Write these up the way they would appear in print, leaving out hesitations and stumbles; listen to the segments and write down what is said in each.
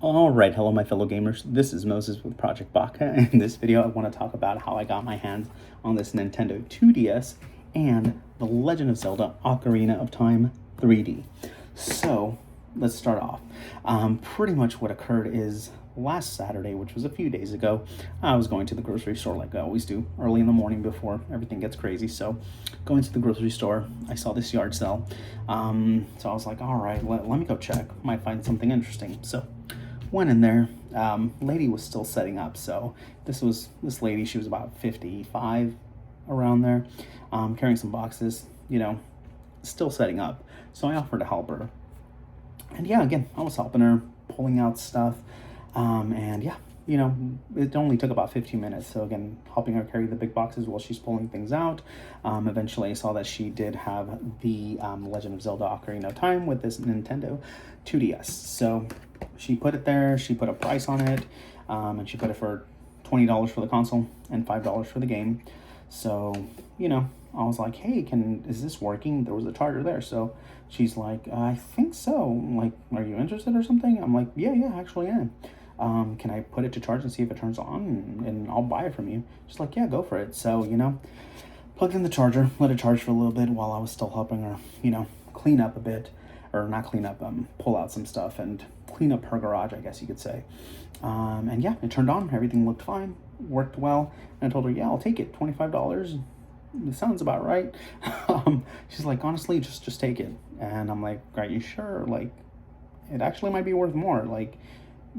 Alright, hello my fellow gamers, this is Moses with Project Baka, and in this video I want to talk about how I got my hands on this Nintendo 2DS and The Legend of Zelda Ocarina of Time 3D. So, let's start off. Pretty much what occurred is last Saturday, which was a few days ago, I was going to the grocery store like I always do, early in the morning before everything gets crazy. So, going to the grocery store, I saw this yard sale. So I was like, alright, let me go check, might find something interesting. So, went in there. Lady was still setting up, so this lady. She was about 55, around there, carrying some boxes. Still setting up. So I offered to help her, and yeah, again, I was helping her, pulling out stuff, and yeah, it only took about 15 minutes. So again, helping her carry the big boxes while she's pulling things out. Eventually, I saw that she did have the Legend of Zelda Ocarina of Time with this Nintendo 2DS. So she put it there. She put a price on it, and she put it for $20 for the console and $5 for the game. So I was like, hey, is this working? There was a charger there. So she's like, I think so. I'm like, are you interested or something? I'm like, yeah, I actually am. Can I put it to charge and see if it turns on, and I'll buy it from you? She's like, yeah, go for it. So, plugged in the charger, let it charge for a little bit while I was still helping her, clean up a bit, or not clean up, pull out some stuff and clean up her garage, I guess you could say. And yeah, it turned on, everything looked fine, worked well. And I told her, yeah, I'll take it, $25. It sounds about right. She's like, honestly, just take it. And I'm like, are you sure? Like, it actually might be worth more. Like,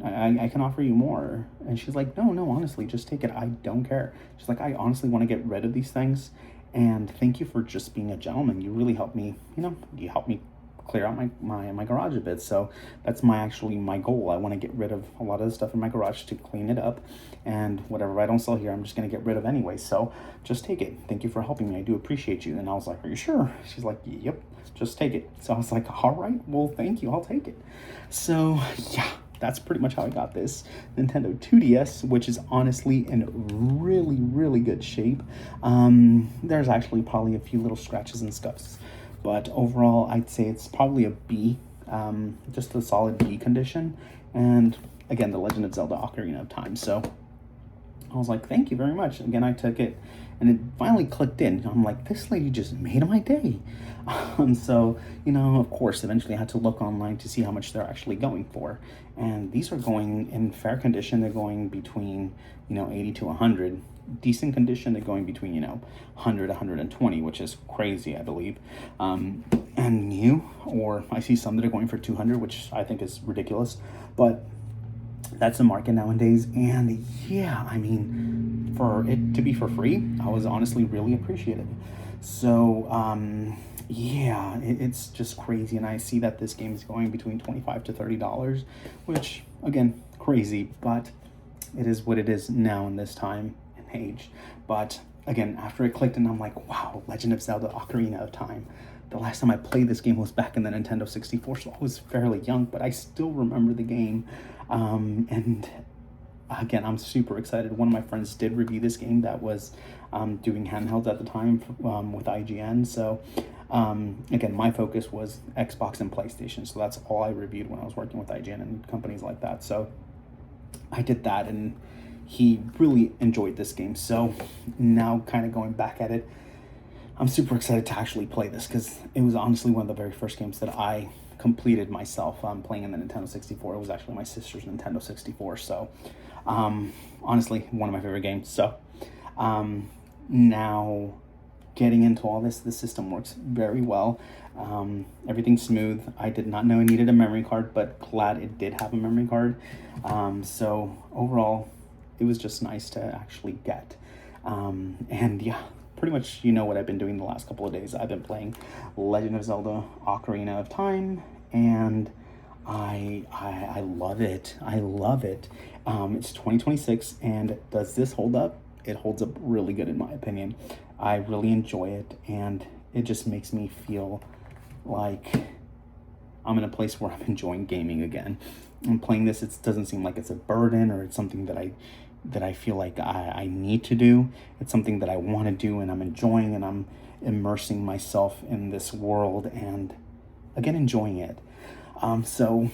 I can offer you more. And she's like, no, honestly, just take it. I don't care. She's like, I honestly want to get rid of these things. And thank you for just being a gentleman. You really helped me, you helped me clear out my garage a bit. So that's my goal. I want to get rid of a lot of the stuff in my garage to clean it up. And whatever I don't sell here, I'm just going to get rid of anyway. So just take it. Thank you for helping me. I do appreciate you. And I was like, are you sure? She's like, yep, just take it. So I was like, all right, well, thank you. I'll take it. So yeah, that's pretty much how I got this Nintendo 2DS, which is honestly in really, really good shape. There's actually probably a few little scratches and scuffs, but overall, I'd say it's probably a B, just a solid B condition. And again, The Legend of Zelda Ocarina of Time. So I was like, thank you very much. Again, I took it, and it finally clicked in. I'm like, this lady just made my day. So, of course, eventually I had to look online to see how much they're actually going for. And these are going in fair condition. They're going between, 80 to 100. Decent condition, they're going between, 100, 120, which is crazy, I believe. And new, or I see some that are going for 200, which I think is ridiculous. But that's the market nowadays. And yeah, I mean, for it to be for free, I was honestly really appreciative. So yeah, it's just crazy. And I see that this game is going between $25 to $30, which again, crazy, but it is what it is now in this time and age. But again, after it clicked and I'm like, wow, Legend of Zelda Ocarina of Time. The last time I played this game was back in the Nintendo 64, so I was fairly young, but I still remember the game. And again, I'm super excited. One of my friends did review this game that was doing handhelds at the time with IGN. So again, my focus was Xbox and PlayStation, so that's all I reviewed when I was working with IGN and companies like that. So I did that, and he really enjoyed this game. So now, kind of going back at it, I'm super excited to actually play this, because it was honestly one of the very first games that I completed myself playing in the Nintendo 64. It was actually my sister's Nintendo 64. So honestly, one of my favorite games. So now getting into all this, the system works very well. Everything's smooth. I did not know I needed a memory card, but glad it did have a memory card. So overall, it was just nice to actually get. And yeah, pretty much what I've been doing the last couple of days. I've been playing Legend of Zelda Ocarina of Time, and I love it. I love it. It's 2026, and does this hold up? It holds up really good in my opinion. I really enjoy it, and it just makes me feel like I'm in a place where I'm enjoying gaming again. And playing this, it doesn't seem like it's a burden, or it's something that I feel like I need to do. It's something that I want to do, and I'm enjoying, and I'm immersing myself in this world, and again, enjoying it. So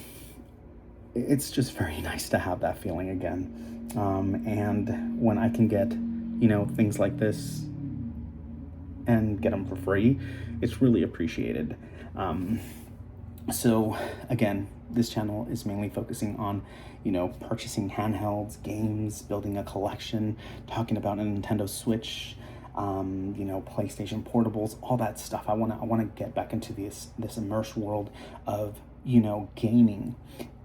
it's just very nice to have that feeling again. And when I can get, things like this and get them for free, it's really appreciated. Um, so again, this channel is mainly focusing on, purchasing handhelds, games, building a collection, talking about a Nintendo Switch, PlayStation portables, all that stuff. I wanna get back into this immersed world of, gaming,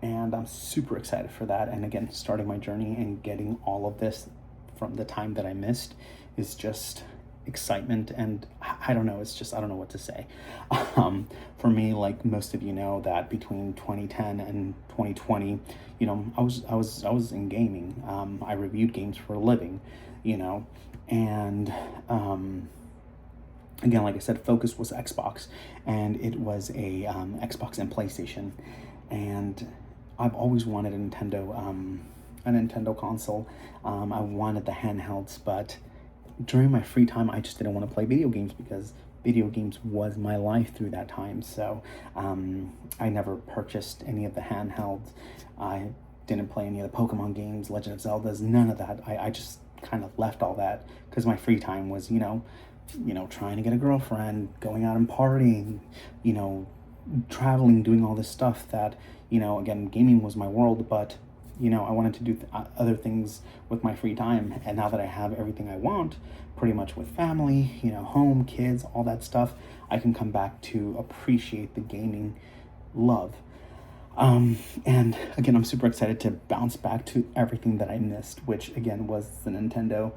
and I'm super excited for that. And again, starting my journey and getting all of this from the time that I missed is just excitement. And I don't know, it's just, I don't know what to say. For me, like most of you know, that between 2010 and 2020, I was in gaming. I reviewed games for a living, and again, like I said, focus was Xbox, and it was a Xbox and PlayStation, and I've always wanted a Nintendo console. I wanted the handhelds, but during my free time, I just didn't want to play video games because video games was my life through that time. So I never purchased any of the handhelds. I didn't play any of the Pokemon games, Legend of Zelda's, none of that. I just kind of left all that because my free time was, trying to get a girlfriend, going out and partying, traveling, doing all this stuff that, again, gaming was my world, but I wanted to do other things with my free time. And now that I have everything I want, pretty much with family, home, kids, all that stuff, I can come back to appreciate the gaming love. And again, I'm super excited to bounce back to everything that I missed, which again was the Nintendo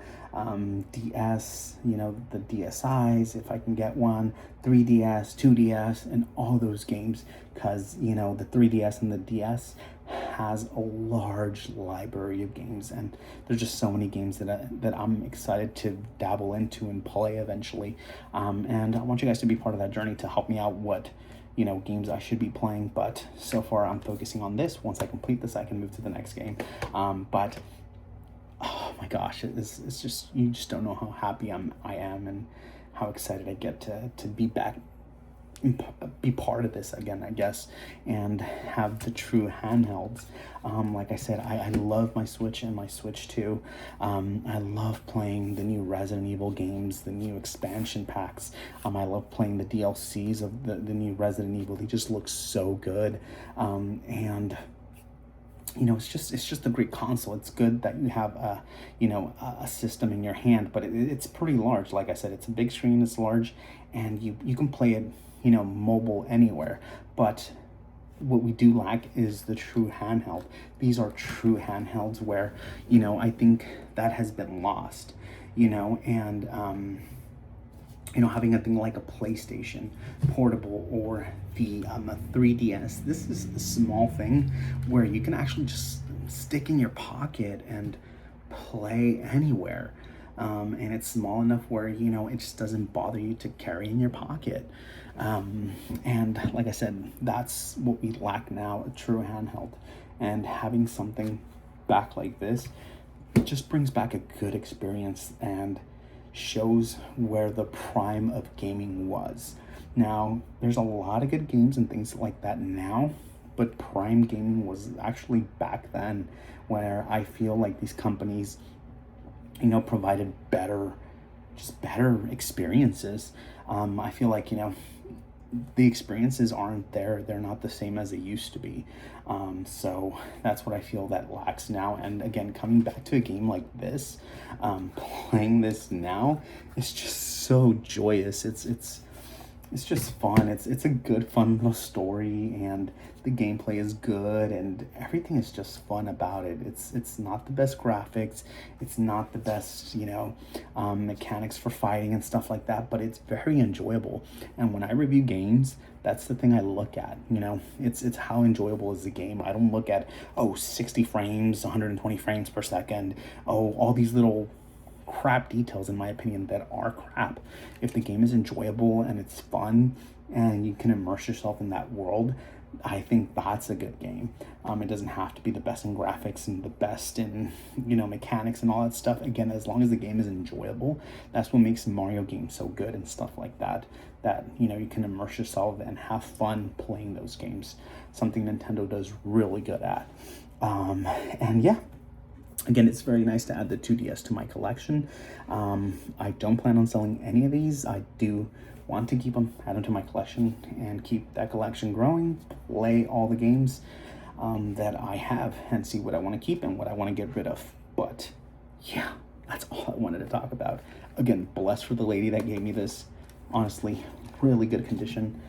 DS, the DSIs, if I can get one, 3DS, 2DS, and all those games, because, the 3DS and the DS has a large library of games, and there's just so many games that I'm excited to dabble into and play eventually. And I want you guys to be part of that journey to help me out what games I should be playing. But so far I'm focusing on this. Once I complete this, I can move to the next game. But oh my gosh, it's just, you just don't know how happy I am and how excited I get to be back, be part of this again, I guess, and have the true handhelds. Like I said, I love my Switch and my Switch 2. I love playing the new Resident Evil games, the new expansion packs. I love playing the DLCs of the new Resident Evil. They just look so good. And it's just a great console. It's good that you have a system in your hand, but it's pretty large. Like I said, it's a big screen, it's large, and you can play it mobile anywhere. But what we do lack is the true handheld. These are true handhelds where I think that has been lost, and having a thing like a PlayStation portable or the a 3DS. This is a small thing where you can actually just stick in your pocket and play anywhere. And it's small enough where it just doesn't bother you to carry in your pocket. And like I said, that's what we lack now, a true handheld. And having something back like this, it just brings back a good experience and shows where the prime of gaming was. Now, there's a lot of good games and things like that now, but prime gaming was actually back then, where I feel like these companies provided better experiences. I feel like, the experiences aren't there. They're not the same as they used to be. So that's what I feel that lacks now. And again, coming back to a game like this, playing this now, is just so joyous. It's just fun. It's a good, fun little story, and the gameplay is good, and everything is just fun about it. It's not the best graphics, it's not the best mechanics for fighting and stuff like that, but it's very enjoyable. And when I review games, that's the thing I look at. It's how enjoyable is the game. I don't look at 60 frames, 120 frames per second, all these little crap details, in my opinion, that are crap. If the game is enjoyable and it's fun and you can immerse yourself in that world, I think that's a good game. It doesn't have to be the best in graphics and the best in, mechanics and all that stuff. Again, as long as the game is enjoyable, that's what makes Mario games so good and stuff like that. That, you can immerse yourself and have fun playing those games. Something Nintendo does really good at. And yeah, again, it's very nice to add the 2DS to my collection. I don't plan on selling any of these. I do want to keep them, add them to my collection, and keep that collection growing, play all the games that I have, and see what I want to keep and what I want to get rid of. But yeah, that's all I wanted to talk about. Again, blessed for the lady that gave me this. Honestly, really good condition.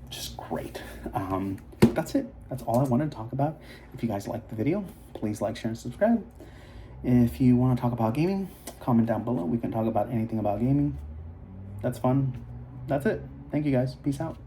Just great. That's it. That's all I wanted to talk about. If you guys liked the video, please like, share, and subscribe. If you want to talk about gaming, comment down below. We can talk about anything about gaming. That's fun. That's it. Thank you guys. Peace out.